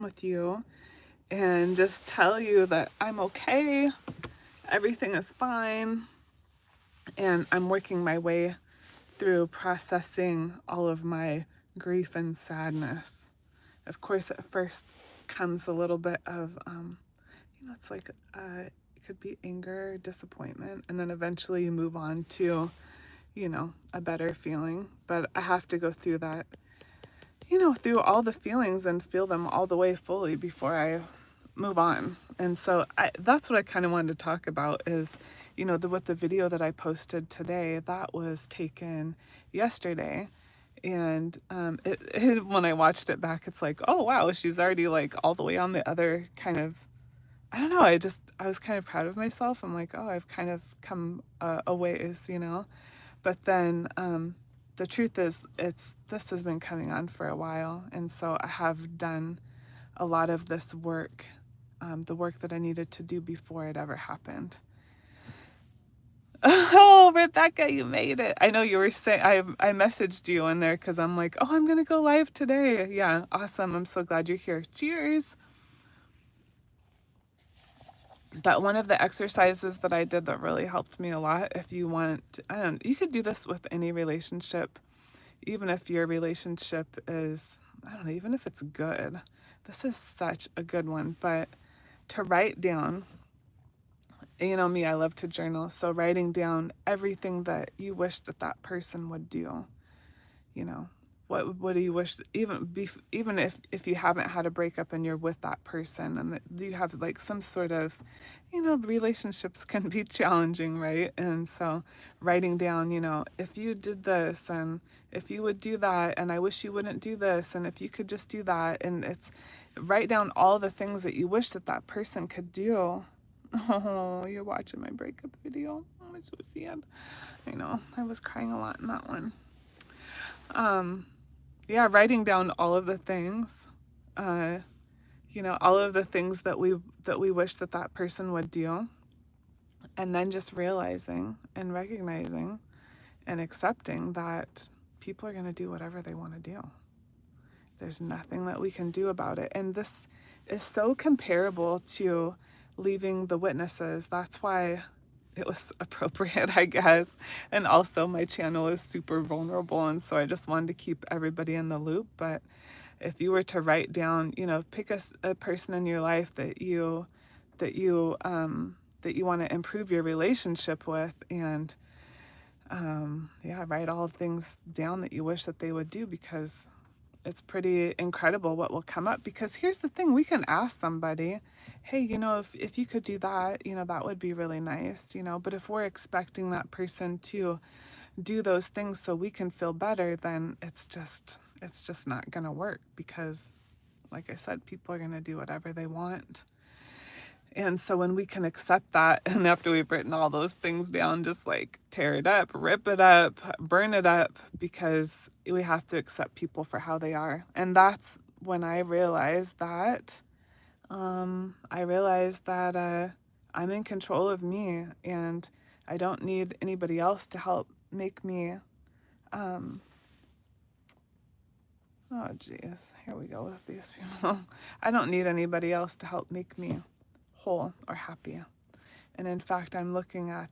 with you and just tell you that I'm okay, everything is fine, and I'm working my way through processing all of my grief and sadness. Of course, at first comes a little bit of, it's like it could be anger, disappointment, and then eventually you move on to, a better feeling. But I have to go through that, through all the feelings and feel them all the way fully before I move on. And so that's what I kind of wanted to talk about is, with the video that I posted today, that was taken yesterday. And when I watched it back, it's like, oh, wow, she's already like all the way on the other kind of, I don't know. I was kind of proud of myself. I'm like, oh, I've kind of come a ways. But then the truth is, this has been coming on for a while. And so I have done a lot of this work, the work that I needed to do before it ever happened. Oh, Rebecca, you made it. I know you were saying, I messaged you in there because I'm like, oh, I'm going to go live today. Yeah, awesome. I'm so glad you're here. Cheers. But one of the exercises that I did that really helped me a lot, if you want, you could do this with any relationship, even if your relationship is, I don't know, even if it's good. This is such a good one. But to write down, me, I love to journal. So writing down everything that you wish that that person would do, you know, what do you wish, even if you haven't had a breakup and you're with that person and that you have like some sort of, relationships can be challenging, right? And so writing down, if you did this and if you would do that, and I wish you wouldn't do this, and if you could just do that, and it's write down all the things that you wish that that person could do. Oh, you're watching my breakup video. Oh, I'm so sad. I know, I was crying a lot in that one. Yeah, writing down all of the things, all of the things that we wish that that person would do, and then just realizing and recognizing and accepting that people are going to do whatever they want to do. There's nothing that we can do about it. And this is so comparable to leaving the witnesses. That's why it was appropriate, I guess. And also my channel is super vulnerable, and so I just wanted to keep everybody in the loop. But if you were to write down, pick a person in your life that you want to improve your relationship with, and write all the things down that you wish that they would do, because it's pretty incredible what will come up. Because here's the thing, we can ask somebody, hey, if you could do that, that would be really nice, but if we're expecting that person to do those things so we can feel better, then it's just not gonna work, because like I said, people are gonna do whatever they want. And so when we can accept that, and after we've written all those things down, just like tear it up, rip it up, burn it up, because we have to accept people for how they are. And that's when I realized that I'm in control of me, and I don't need anybody else to help make me. Oh geez, here we go with these people. I don't need anybody else to help make me whole or happy. And in fact, I'm looking at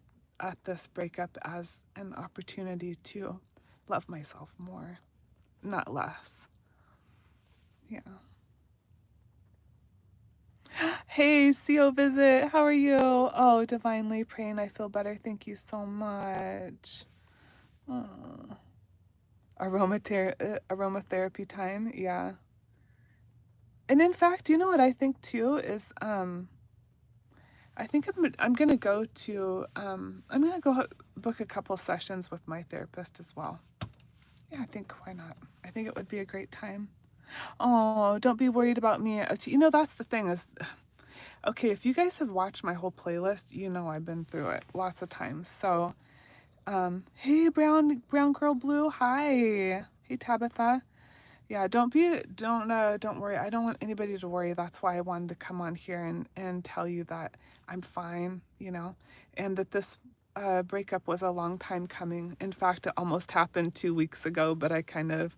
this breakup as an opportunity to love myself more, not less. Yeah. Hey, CO Visit, how are you? Oh, divinely praying I feel better. Thank you so much. Oh. Aromatherapy time, yeah. And in fact, you know what I think too is I think I'm gonna go to I'm gonna go book a couple sessions with my therapist as well. Yeah, I think, why not? I think it would be a great time. Oh, don't be worried about me. That's the thing is, okay, if you guys have watched my whole playlist, I've been through it lots of times. So, hey, brown girl blue, hi. Hey, Tabitha. Yeah, don't worry. I don't want anybody to worry. That's why I wanted to come on here and tell you that I'm fine, and that this breakup was a long time coming. In fact, it almost happened 2 weeks ago, but I kind of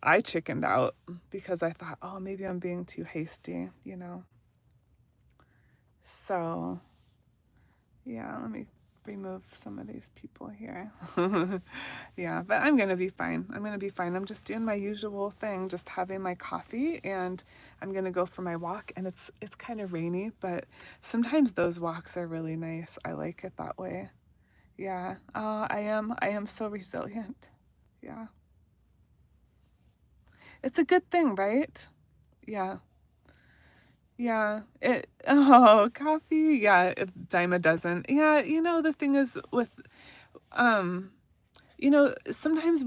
I chickened out because I thought, oh, maybe I'm being too hasty, you know? So, yeah, let me remove some of these people here. Yeah, but I'm going to be fine. I'm going to be fine. I'm just doing my usual thing, just having my coffee, and I'm going to go for my walk. And it's kind of rainy, but sometimes those walks are really nice. I like it that way. Yeah. I am so resilient. Yeah. It's a good thing, right? Yeah. Yeah. Coffee. Yeah, dime a dozen. Yeah, the thing is with um sometimes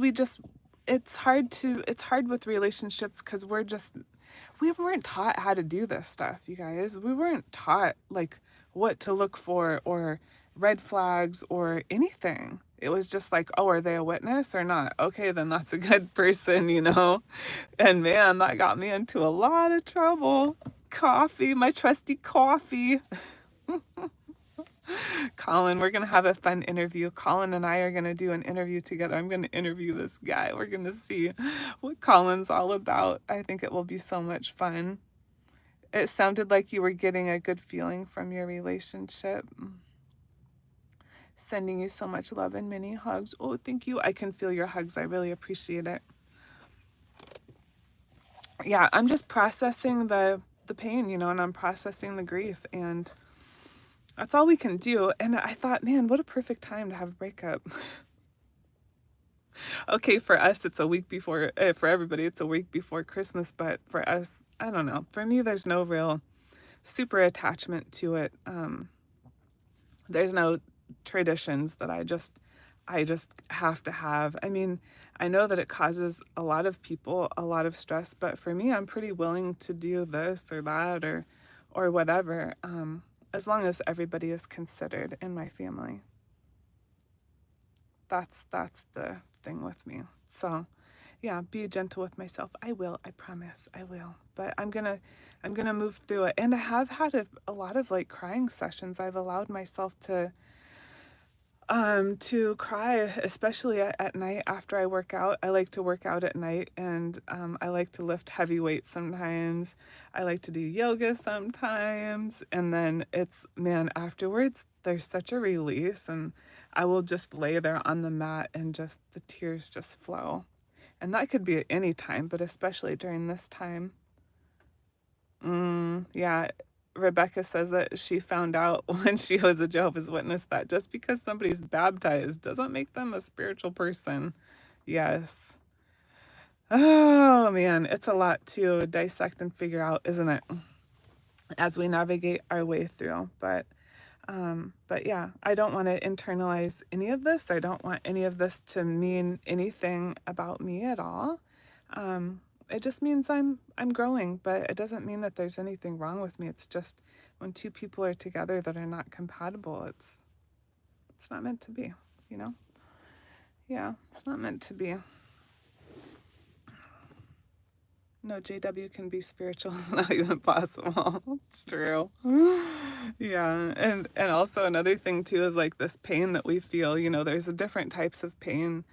it's hard with relationships because we weren't taught how to do this stuff, you guys. We weren't taught like what to look for or red flags or anything. It was just like, oh, are they a witness or not? Okay, then that's a good person. And man, that got me into a lot of trouble. Coffee, my trusty coffee. Colin, we're going to have a fun interview. Colin and I are going to do an interview together. I'm going to interview this guy. We're going to see what Colin's all about. I think it will be so much fun. It sounded like you were getting a good feeling from your relationship. Sending you so much love and many hugs. Oh, thank you. I can feel your hugs. I really appreciate it. Yeah, I'm just processing the pain, and I'm processing the grief, and that's all we can do. And I thought, man, what a perfect time to have a breakup. Okay, for us, it's a week before, for everybody, it's a week before Christmas, but for us, I don't know. For me, there's no real super attachment to it. There's no traditions that I just have to have. I mean, I know that it causes a lot of people a lot of stress, but for me, I'm pretty willing to do this or that or whatever, as long as everybody is considered in my family. That's the thing with me. So, yeah, be gentle with myself. I will. I promise. I will. But I'm gonna move through it. And I have had a lot of like crying sessions. I've allowed myself to cry, especially at night after I work out. I like to work out at night, and I like to lift heavy weights sometimes. I like to do yoga sometimes, and then man, afterwards there's such a release, and I will just lay there on the mat and just the tears just flow. And that could be at any time, but especially during this time. Yeah, Rebecca says that she found out when she was a Jehovah's Witness that just because somebody's baptized doesn't make them a spiritual person. Yes. Oh man, it's a lot to dissect and figure out, isn't it? As we navigate our way through. But yeah, I don't want to internalize any of this. I don't want any of this to mean anything about me at all. It just means I'm growing, but it doesn't mean that there's anything wrong with me. It's just when two people are together that are not compatible, it's not meant to be, you know? Yeah, it's not meant to be. No, JW can be spiritual. It's not even possible. It's true. Yeah, and also another thing too is like this pain that we feel. There's different types of pain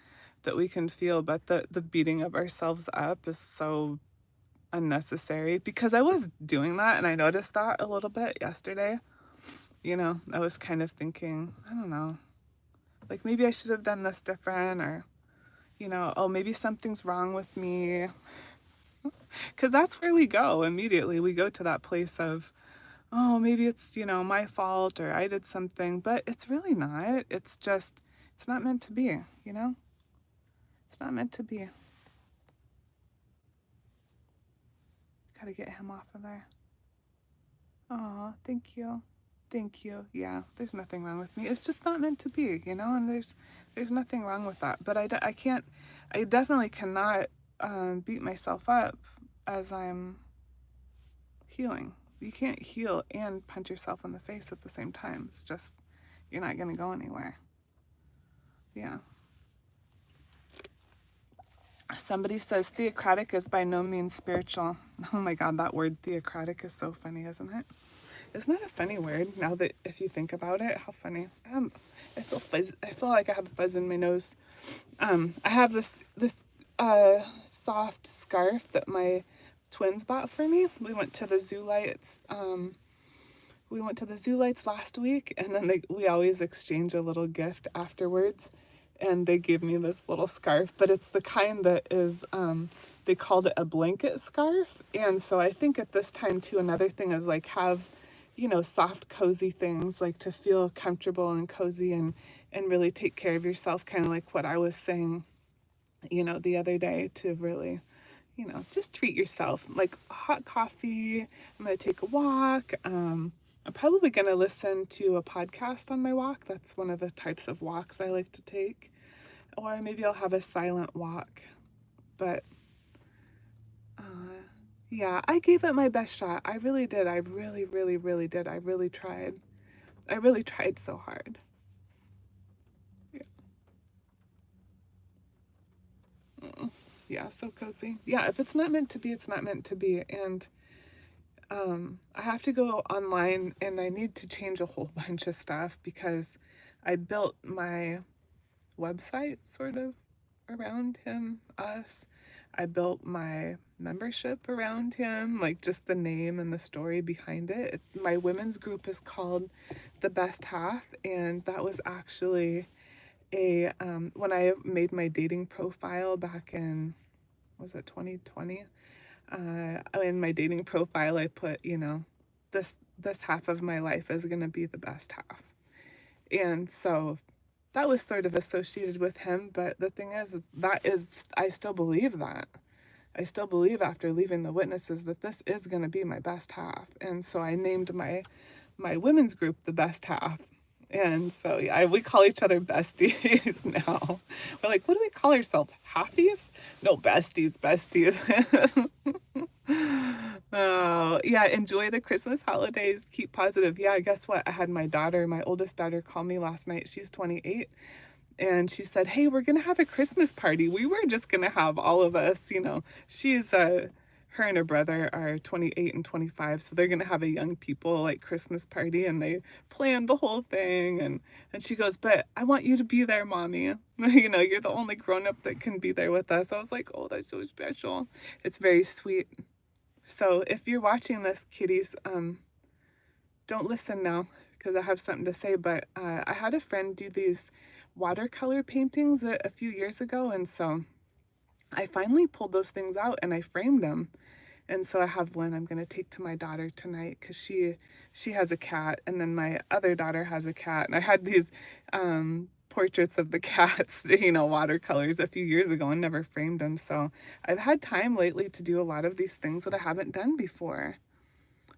that we can feel, but the beating of ourselves up is so unnecessary, because I was doing that and I noticed that a little bit yesterday. I was kind of thinking, I don't know, like maybe I should have done this different, or oh, maybe something's wrong with me. Because that's where we go immediately. We go to that place of, oh, maybe it's, my fault, or I did something, but it's really not. It's just, it's not meant to be, It's not meant to be. Gotta get him off of there. Oh, thank you. Thank you. Yeah, there's nothing wrong with me. It's just not meant to be, and there's nothing wrong with that. But I definitely cannot beat myself up as I'm healing. You can't heal and punch yourself in the face at the same time. It's just, you're not going to go anywhere. Yeah. Somebody says theocratic is by no means spiritual. Oh my God, that word theocratic is so funny, isn't it? Isn't that a funny word now that if you think about it? How funny. I feel like I have a fuzz in my nose. I have this a soft scarf that my twins bought for me. We went to the Zoo Lights. We went to the Zoo Lights last week, and then we always exchange a little gift afterwards. And they gave me this little scarf, but it's the kind that is, they called it a blanket scarf. And so I think at this time too, another thing is like have, soft, cozy things, like to feel comfortable and cozy and really take care of yourself, kind of like what I was saying, the other day, to really, just treat yourself. Like hot coffee, I'm going to take a walk. I'm probably going to listen to a podcast on my walk. That's one of the types of walks I like to take. Or maybe I'll have a silent walk. But yeah, I gave it my best shot. I really did. I really, really, really did. I really tried. I really tried so hard. Yeah, yeah, so cozy. Yeah, if it's not meant to be, it's not meant to be. And I have to go online and I need to change a whole bunch of stuff because I built my website sort of around him, us. I built my membership around him, like just the name and the story behind it. My women's group is called The Best Half, and that was actually when I made my dating profile back in, was it 2020? In my dating profile, I put, this half of my life is going to be the best half. And so that was sort of associated with him, but the thing is I still believe that. I still believe after leaving the witnesses that this is going to be my best half. And so I named my women's group The Best Half. And so yeah, we call each other besties now. We're like, what do we call ourselves? Halfies? No, besties. Oh, yeah, enjoy the Christmas holidays. Keep positive. Yeah, guess what? I had my oldest daughter, call me last night. She's 28. And she said, hey, we're going to have a Christmas party. We were just going to have all of us, she's her and her brother are 28 and 25, so they're going to have a young people like Christmas party, and they planned the whole thing. And she goes, but I want you to be there, mommy. You're the only grown-up that can be there with us. I was like, oh, that's so special. It's very sweet. So if you're watching this, kiddies, don't listen now because I have something to say, but I had a friend do these watercolor paintings a few years ago, and so I finally pulled those things out and I framed them. And so I have one I'm going to take to my daughter tonight because she has a cat, and then my other daughter has a cat. And I had these portraits of the cats, watercolors a few years ago and never framed them. So I've had time lately to do a lot of these things that I haven't done before.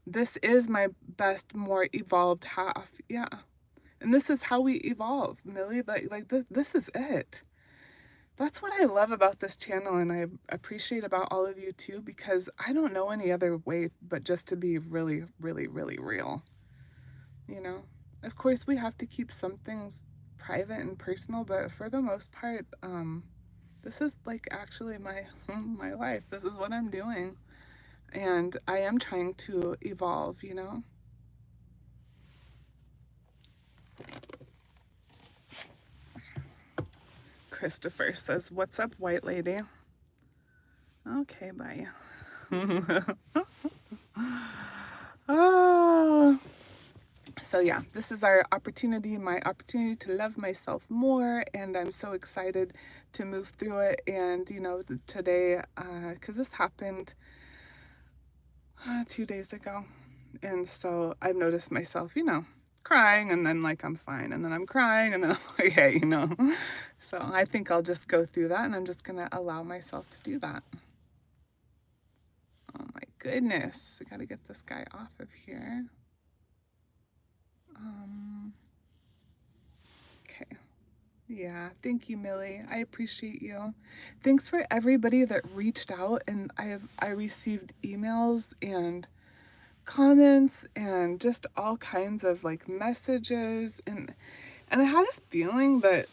This is my best, more evolved half. Yeah. And this is how we evolve, Millie. This is it. That's what I love about this channel, and I appreciate about all of you too, because I don't know any other way but just to be really, really, really real. Of course we have to keep some things private and personal, but for the most part, this is like actually my my life. This is what I'm doing, and I am trying to evolve. Christopher says, what's up, white lady? Okay, bye. Oh. So yeah, this is our opportunity, my opportunity to love myself more, and I'm so excited to move through it. And today, because this happened 2 days ago, and so I've noticed myself, crying, and then like I'm fine, and then I'm crying, and then I'm like, hey, So I think I'll just go through that, and I'm just gonna allow myself to do that. Oh my goodness, I gotta get this guy off of here. Okay. Yeah, thank you, Millie. I appreciate you. Thanks for everybody that reached out, and I received emails and comments and just all kinds of like messages, and I had a feeling that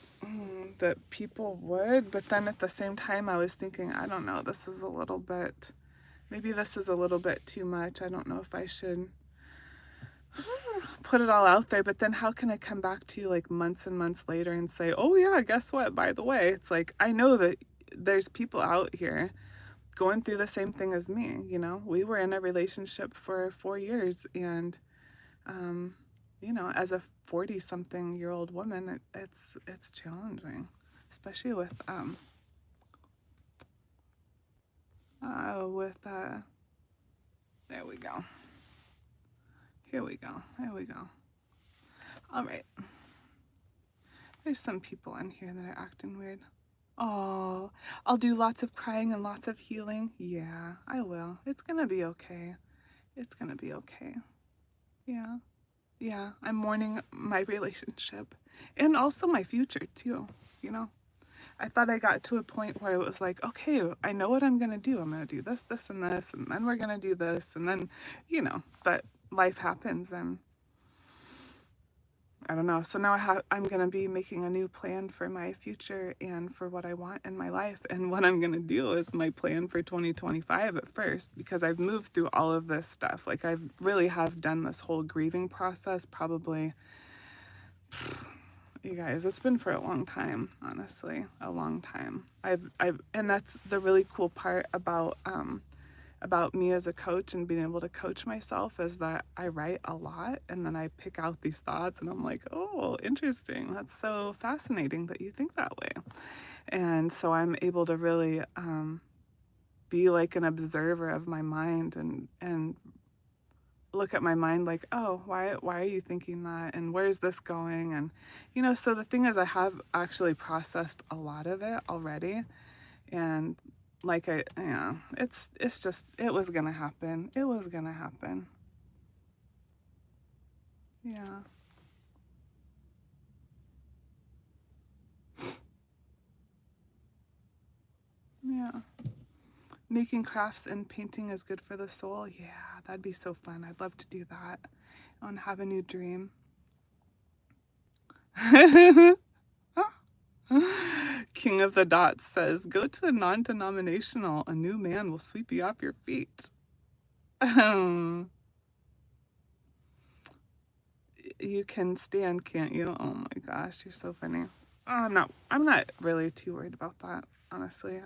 people would, but then at the same time I was thinking, I don't know, maybe this is a little bit too much. I don't know if I should put it all out there, but then how can I come back to you like months and months later and say, oh yeah, guess what, by the way? It's like, I know that there's people out here going through the same thing as me. You know, we were in a relationship for 4 years, and you know, as a 40-something-year-old woman, it's challenging, especially with there we go. Here we go. There we go. All right. There's some people in here that are acting weird. Oh, I'll do lots of crying and lots of healing. Yeah, I will. It's gonna be okay. It's gonna be okay. Yeah. Yeah, I'm mourning my relationship and also my future too, you know. I thought I got to a point where it was like, okay, I know what I'm gonna do. I'm gonna do this, this, and this, and then we're gonna do this, and then, you know, but life happens, and I don't know. So now I'm gonna be making a new plan for my future and for what I want in my life. And what I'm gonna do is my plan for 2025 at first, because I've moved through all of this stuff. Like I really have done this whole grieving process probably. You guys, it's been for a long time, honestly, a long time. And that's the really cool part about me as a coach and being able to coach myself, is that I write a lot and then I pick out these thoughts and I'm like, oh, interesting. That's so fascinating that you think that way. And so I'm able to really be like an observer of my mind and look at my mind like, oh, why are you thinking that, and where's this going? And you know, so the thing is, I have actually processed a lot of it already, and like it's just, it was gonna happen. It was gonna happen. Yeah. Yeah. Making crafts and painting is good for the soul. Yeah, that'd be so fun. I'd love to do that. I want to have a new dream. King of the Dots says, go to a non-denominational. A new man will sweep you off your feet. You can stand, can't you? Oh my gosh, you're so funny. I'm not really too worried about that, honestly.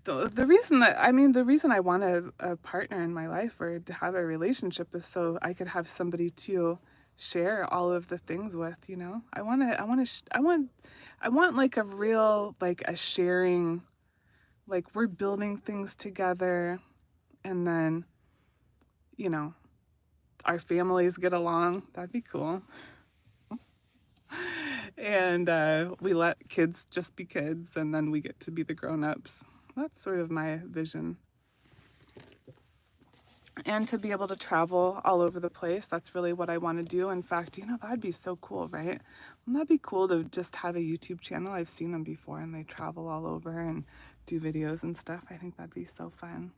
The reason that, I mean, the reason I want a partner in my life or to have a relationship is so I could have somebody to share all of the things with, you know. I want like a real, like a sharing, like we're building things together, and then, you know, our families get along. That'd be cool. And we let kids just be kids, and then we get to be the grown-ups. That's sort of my vision. And to be able to travel all over the place, that's really what I want to do. In fact, you know, that'd be so cool, right? Wouldn't that be cool to just have a YouTube channel? I've seen them before, and they travel all over and do videos and stuff. I think that'd be so fun.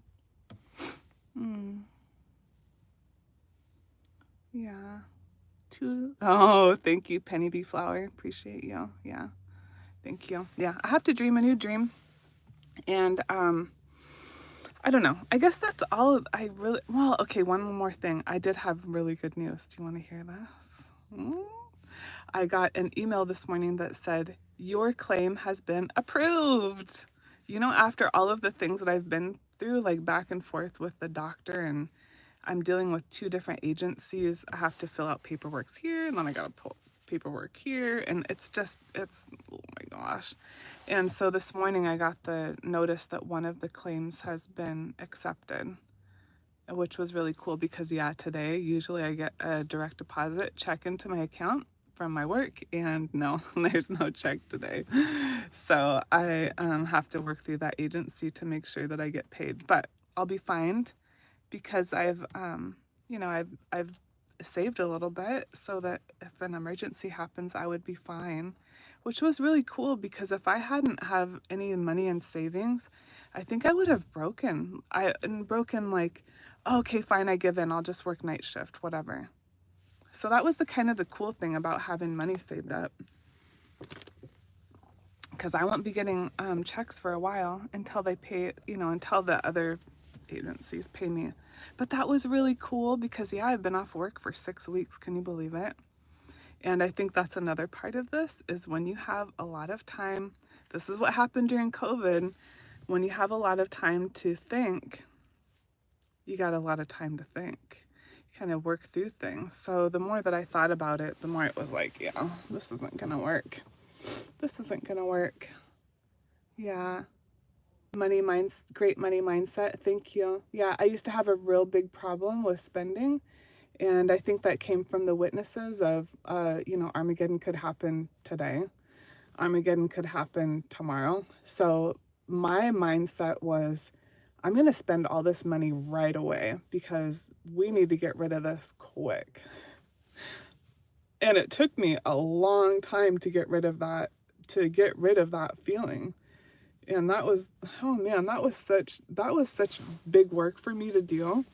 Yeah. Oh, thank you, Penny Bee Flower. Appreciate you. Yeah. Thank you. Yeah, I have to dream a new dream. And I don't know. I guess that's all I really, well, okay, one more thing. I did have really good news. Do you want to hear this? I got an email this morning that said, your claim has been approved. You know, after all of the things that I've been through, like back and forth with the doctor, and I'm dealing with 2 different agencies. I have to fill out paperwork here, and then I got to pull paperwork here, and it's oh my gosh. And so this morning I got the notice that one of the claims has been accepted, which was really cool because, yeah, today usually I get a direct deposit check into my account from my work, and no, there's no check today. So I have to work through that agency to make sure that I get paid, but I'll be fine because I've you know, I've saved a little bit so that if an emergency happens, I would be fine, which was really cool because if I hadn't have any money in savings, I think I would have broken. Broken like, okay, fine, I give in. I'll just work night shift, whatever. So that was the kind of the cool thing about having money saved up, because I won't be getting checks for a while until they pay, you know, until the other agencies pay me. But that was really cool because, yeah, I've been off work for 6 weeks. Can you believe it? And I think that's another part of this is when you have a lot of time This is what happened during COVID. When you have a lot of time to think, you got a lot of time to think. You kind of work through things. So the more that I thought about it, the more it was like, yeah, this isn't going to work. This isn't going to work. Yeah. Great money mindset. Thank you. Yeah, I used to have a real big problem with spending. And I think that came from the witnesses of, Armageddon could happen today. Armageddon could happen tomorrow. So my mindset was, I'm going to spend all this money right away because we need to get rid of this quick. And it took me a long time to get rid of that feeling. And that was, oh man, that was such big work for me to do.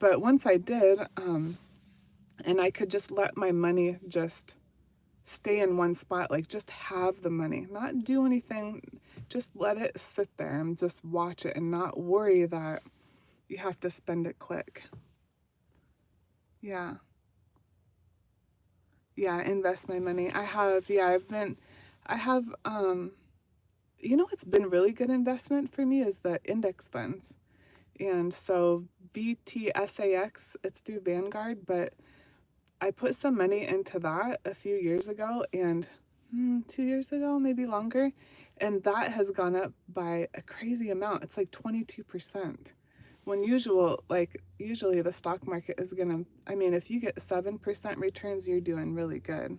But once I did, and I could just let my money just stay in one spot, like just have the money, not do anything, just let it sit there and just watch it and not worry that you have to spend it quick. Yeah. Yeah, invest my money. What's been really good investment for me is the index funds. And so VTSAX, it's through Vanguard, but I put some money into that a few years ago, and 2 years ago, maybe longer, and that has gone up by a crazy amount. It's like 22%. When usually the stock market is gonna, if you get 7% returns, you're doing really good.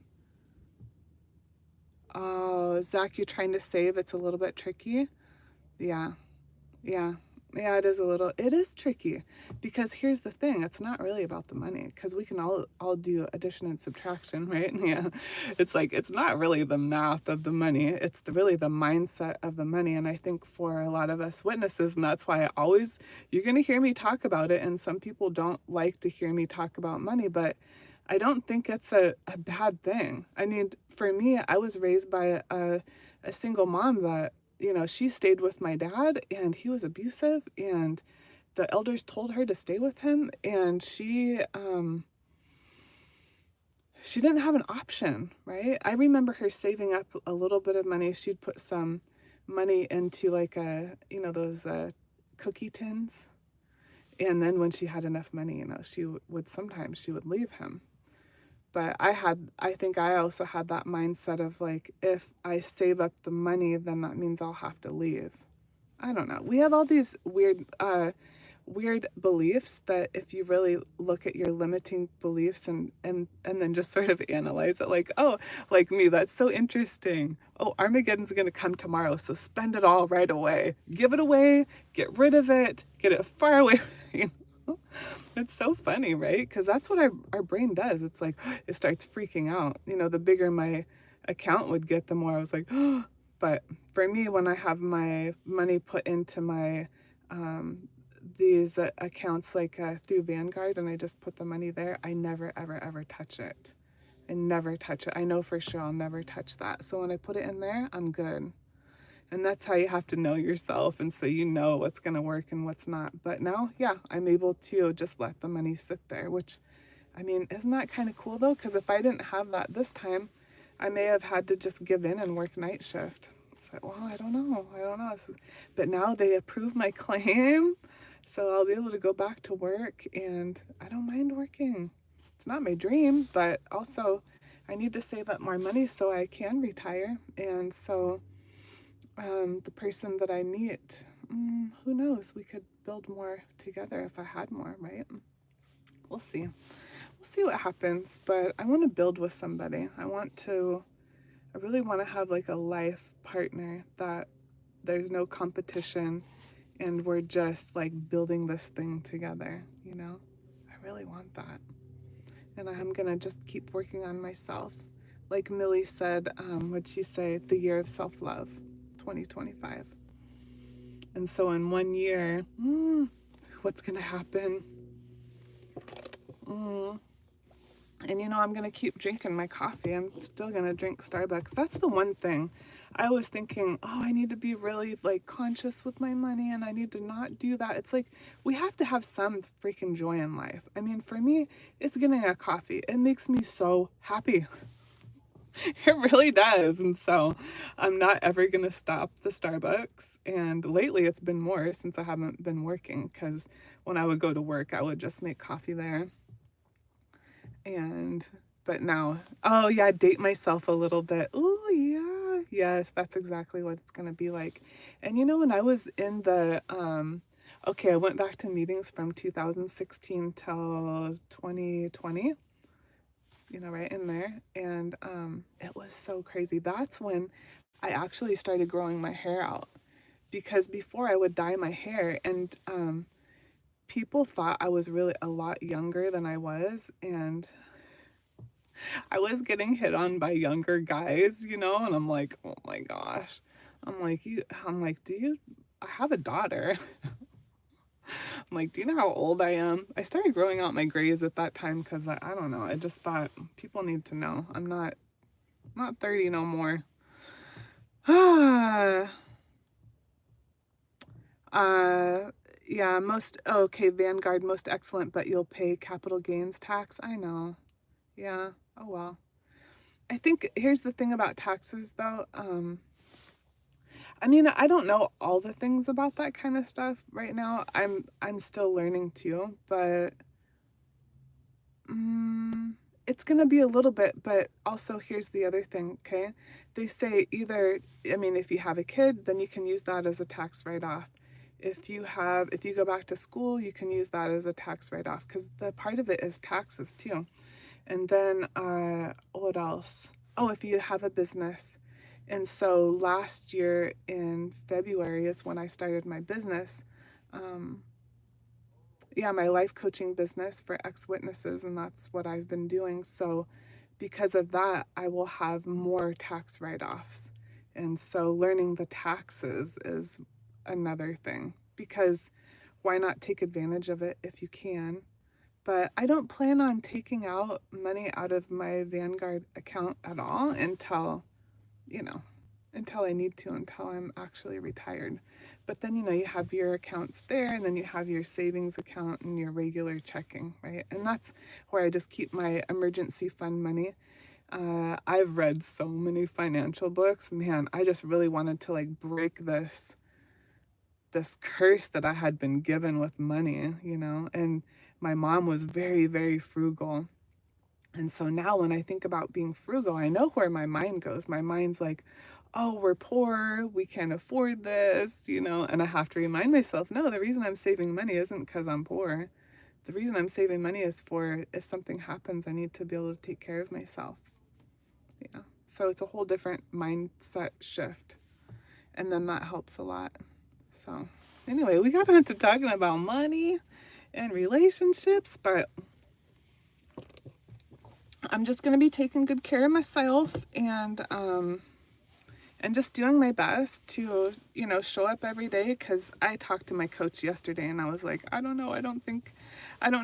Oh, Zach, you're trying to save. It's a little bit tricky. Yeah. It is tricky, because here's the thing, it's not really about the money, because we can all do addition and subtraction, right? Yeah, it's like, it's not really the math of the money, it's really the mindset of the money. And I think for a lot of us witnesses, and that's why you're going to hear me talk about it, and some people don't like to hear me talk about money, but I don't think it's a bad thing. For me, I was raised by a single mom that, she stayed with my dad, and he was abusive, and the elders told her to stay with him, and she didn't have an option, right? I remember her saving up a little bit of money. She'd put some money into like those cookie tins, and then when she had enough money, she would leave him. But I think I also had that mindset of like, if I save up the money, then that means I'll have to leave. I don't know. We have all these weird beliefs that if you really look at your limiting beliefs and then just sort of analyze it, like, oh, like me, that's so interesting. Oh, Armageddon's going to come tomorrow, so spend it all right away. Give it away, get rid of it, get it far away. It's so funny, right? Because that's what our brain does. It's like, it starts freaking out. The bigger my account would get, the more I was like, oh. But for me, when I have my money put into my these accounts like through Vanguard, and I just put the money there, I never, ever, ever touch it. I never touch it. I know for sure I'll never touch that. So when I put it in there, I'm good. And that's how you have to know yourself, and so you know what's going to work and what's not. But now, yeah, I'm able to just let the money sit there, which, isn't that kind of cool though? Because if I didn't have that this time, I may have had to just give in and work night shift. It's like, well, I don't know. But now they approve my claim, so I'll be able to go back to work, and I don't mind working. It's not my dream, but also I need to save up more money so I can retire. And so the person that I meet, who knows, we could build more together if I had more, right? We'll see what happens, but I want to build with somebody. I really want to have like a life partner that there's no competition, and we're just like building this thing together, I really want that. And I'm gonna just keep working on myself. Like Millie said, what'd she say? The year of self-love, 2025. And so in 1 year, what's gonna happen? And I'm gonna keep drinking my coffee. I'm still gonna drink Starbucks. That's the one thing. I was thinking, oh, I need to be really like conscious with my money, and I need to not do that. It's like, we have to have some freaking joy in life. For me, it's getting a coffee. It makes me so happy. It really does. And so I'm not ever going to stop the Starbucks. And lately it's been more since I haven't been working, because when I would go to work, I would just make coffee there. And, but now, oh yeah, date myself a little bit. Oh yeah, yes, that's exactly what it's going to be like. And when I was in okay, I went back to meetings from 2016 till 2020, right in there. And it was so crazy. That's when I actually started growing my hair out, because before I would dye my hair, and people thought I was really a lot younger than I was. And I was getting hit on by younger guys, and I'm like, oh my gosh. I'm like, I have a daughter. I'm like, do you know how old I am? I started growing out my grays at that time because I don't know. I just thought people need to know. I'm not 30 no more. uh, yeah, okay, Vanguard, most excellent, but you'll pay capital gains tax. I know. Yeah. Oh well. I think here's the thing about taxes though. I mean, I don't know all the things about that kind of stuff right now. I'm still learning too, but it's gonna be a little bit. But also, here's the other thing. Okay, they say either, I mean, if you have a kid, then you can use that as a tax write-off. If you go back to school, you can use that as a tax write-off, because the part of it is taxes too. And then what else? Oh, if you have a business. And so last year in February is when I started my business. Um, yeah, my life coaching business for ex-witnesses, and that's what I've been doing. So because of that, I will have more tax write-offs. And so learning the taxes is another thing, because why not take advantage of it if you can? But I don't plan on taking out money out of my Vanguard account at all until, you know, until I need to, until I'm actually retired. But then, you have your accounts there, and then you have your savings account and your regular checking, right? And that's where I just keep my emergency fund money. I've read so many financial books. Man, I just really wanted to like break this curse that I had been given with money. And my mom was very, very frugal. And so now when I think about being frugal, I know where my mind goes. My mind's like, oh, we're poor, we can't afford this. And I have to remind myself, no, the reason I'm saving money isn't because I'm poor. The reason I'm saving money is for if something happens, I need to be able to take care of myself. Yeah. So it's a whole different mindset shift. And then that helps a lot. So anyway, we got into talking about money and relationships, but I'm just gonna be taking good care of myself, and just doing my best to show up every day. Because I talked to my coach yesterday, and I was like, I don't know, I don't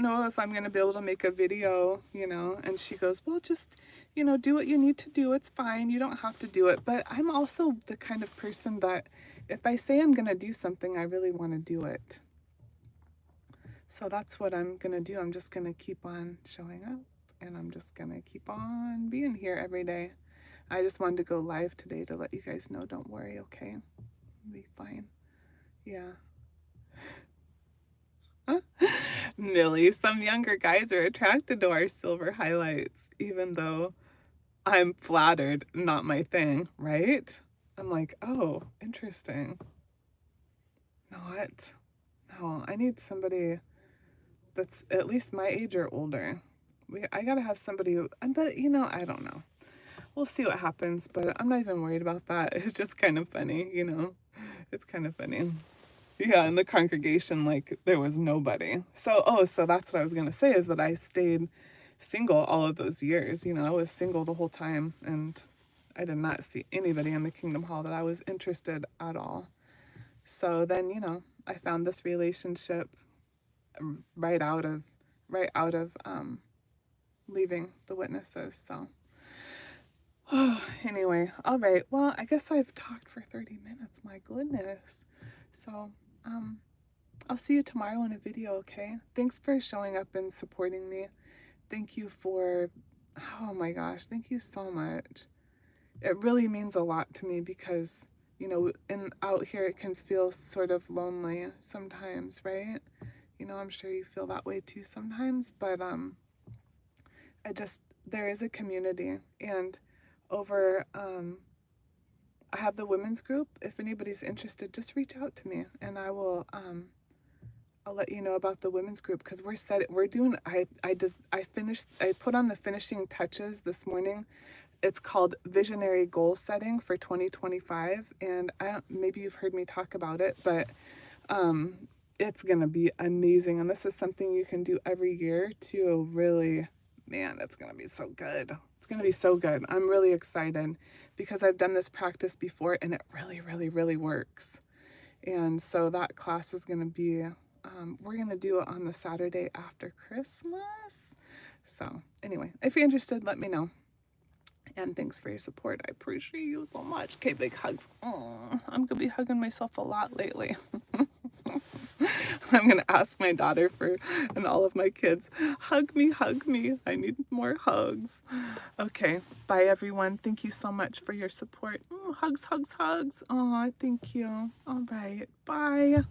know if I'm gonna be able to make a video. And she goes, well, just do what you need to do. It's fine, you don't have to do it. But I'm also the kind of person that if I say I'm gonna do something, I really want to do it. So that's what I'm gonna do. I'm just gonna keep on showing up, and I'm just gonna keep on being here every day. I just wanted to go live today to let you guys know, don't worry, okay? It'll be fine. Yeah. Millie, some younger guys are attracted to our silver highlights, even though I'm flattered, not my thing, right? I'm like, oh, interesting. Not. No, I need somebody that's at least my age or older. I gotta have somebody but I don't know. We'll see what happens, but I'm not even worried about that. It's just kind of funny. It's kind of funny. Yeah, in the congregation, like, there was nobody. So that's what I was gonna say, is that I stayed single all of those years. I was single the whole time, and I did not see anybody in the Kingdom Hall that I was interested at all. So then, I found this relationship right out of leaving the witnesses. So anyway, all right. Well, I guess I've talked for 30 minutes. My goodness. So I'll see you tomorrow in a video, okay? Thanks for showing up and supporting me. Thank you for, oh my gosh, thank you so much. it really means a lot to me because, you know, out here it can feel sort of lonely sometimes, right? You know, I'm sure you feel that way too sometimes, but there is a community, and over I have the women's group. If anybody's interested, just reach out to me and I'll let you know about the women's group, because we're doing I put on the finishing touches this morning. It's called Visionary Goal Setting for 2025, and maybe you've heard me talk about it, but it's gonna be amazing, and this is something you can do every year to really, man, it's gonna be so good. It's gonna be so good. I'm really excited because I've done this practice before and it really, really, really works. And so that class is gonna be, we're gonna do it on the Saturday after Christmas. So anyway, if you're interested, let me know. And thanks for your support. I appreciate you so much. Okay, big hugs. Oh, I'm gonna be hugging myself a lot lately. I'm gonna ask my daughter and all of my kids, hug me, hug me. I need more hugs. Okay, bye everyone. Thank you so much for your support. Hugs, hugs, hugs. Oh, thank you. All right, bye.